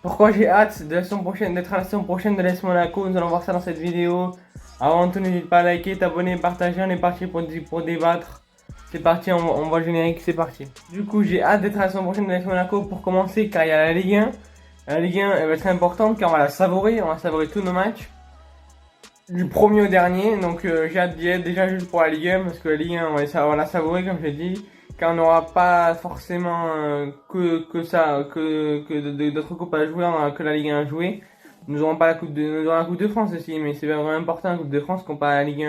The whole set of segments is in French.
Pourquoi j'ai hâte de la saison prochaine, d'être à la saison prochaine de l'AS Monaco? Nous allons voir ça dans cette vidéo. Avant tout, n'hésite pas à liker, t'abonner, partager. On est parti pour débattre. C'est parti, on voit le générique, c'est parti. Du coup, j'ai hâte d'être à la saison prochaine de l'AS Monaco pour commencer car il y a la Ligue 1. La Ligue 1 elle va être importante car on va savourer tous nos matchs. Du premier au dernier, donc j'ai hâte d'y être déjà juste pour la Ligue 1 parce que la Ligue 1 on va la savourer comme je l'ai dit. Car on n'aura pas forcément que d'autres coupes à jouer, on aura que la Ligue 1 à jouer. Nous aurons pas nous aurons la Coupe de France aussi, mais c'est vraiment important la Coupe de France comparé à la Ligue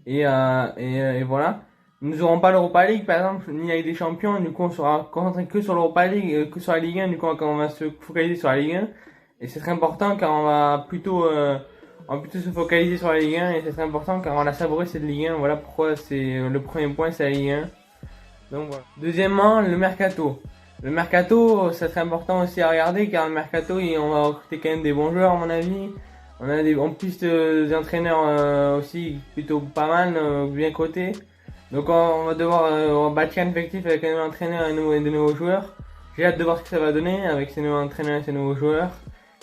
1 et voilà. Nous aurons pas l'Europa League par exemple, ni la Ligue des Champions, du coup on sera concentré que sur l'Europa League, que sur la Ligue 1, du coup on va se focaliser sur la Ligue 1. Et c'est très important car on va plutôt se focaliser sur la Ligue 1 et c'est très important car on a savouré cette Ligue 1, voilà pourquoi c'est le premier point c'est la Ligue 1. Donc voilà. Deuxièmement, le mercato. Le mercato, c'est très important aussi à regarder car le mercato, on va recruter quand même des bons joueurs à mon avis. On a en plus des entraîneurs aussi plutôt pas mal, bien cotés. Donc on va devoir bâtir un effectif avec un nouveau entraîneur et des nouveaux joueurs. J'ai hâte de voir ce que ça va donner avec ces nouveaux entraîneurs et ces nouveaux joueurs.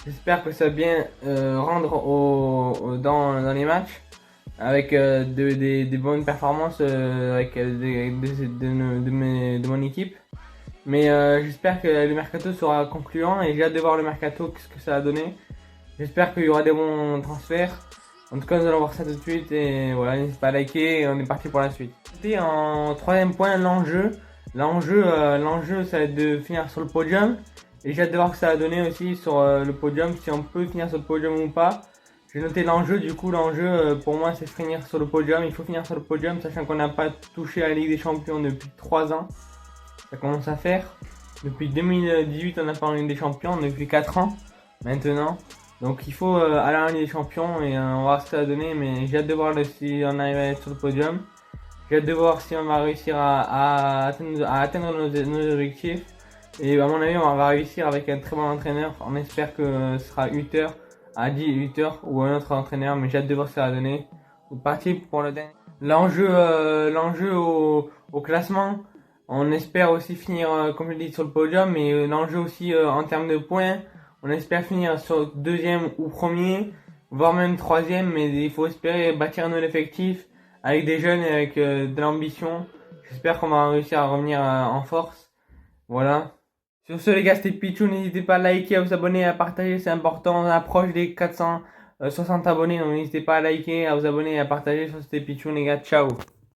J'espère que ça va bien rendre dans les matchs avec des bonnes performances avec de mon équipe. Mais j'espère que le mercato sera concluant et j'ai hâte de voir le mercato, ce que ça va donner. J'espère qu'il y aura des bons transferts. En tout cas, nous allons voir ça tout de suite et voilà, n'hésitez pas à liker et on est parti pour la suite. Et en troisième point, l'enjeu. L'enjeu, ça va être de finir sur le podium. Et j'ai hâte de voir ce que ça va donner aussi sur le podium, si on peut finir sur le podium ou pas. J'ai noté l'enjeu, du coup l'enjeu pour moi c'est finir sur le podium, il faut finir sur le podium sachant qu'on n'a pas touché à la Ligue des Champions depuis 3 ans. Ça commence à faire. Depuis 2018 on n'a pas en Ligue des Champions, depuis 4 ans maintenant. Donc il faut aller en Ligue des Champions et on va voir ce que ça va donner, mais j'ai hâte de voir si on arrive à être sur le podium. J'ai hâte de voir si on va réussir à atteindre nos objectifs. Et à mon avis on va réussir avec un très bon entraîneur, on espère que ce sera 8 heures à 8 heures ou un autre entraîneur, mais j'ai hâte de voir ce que ça va donner. C'est parti pour le dernier. L'enjeu au classement, on espère aussi finir, comme je l'ai dit, sur le podium, mais l'enjeu aussi en termes de points, on espère finir sur deuxième ou premier, voire même troisième, mais il faut espérer bâtir un effectif avec des jeunes et avec de l'ambition. J'espère qu'on va réussir à revenir en force. Voilà. Sur ce les gars, c'était Pichou, n'hésitez pas à liker, à vous abonner, à partager, c'est important, on approche des 460 abonnés, donc n'hésitez pas à liker, à vous abonner et à partager. Sur ce c'était Pichou les gars, ciao.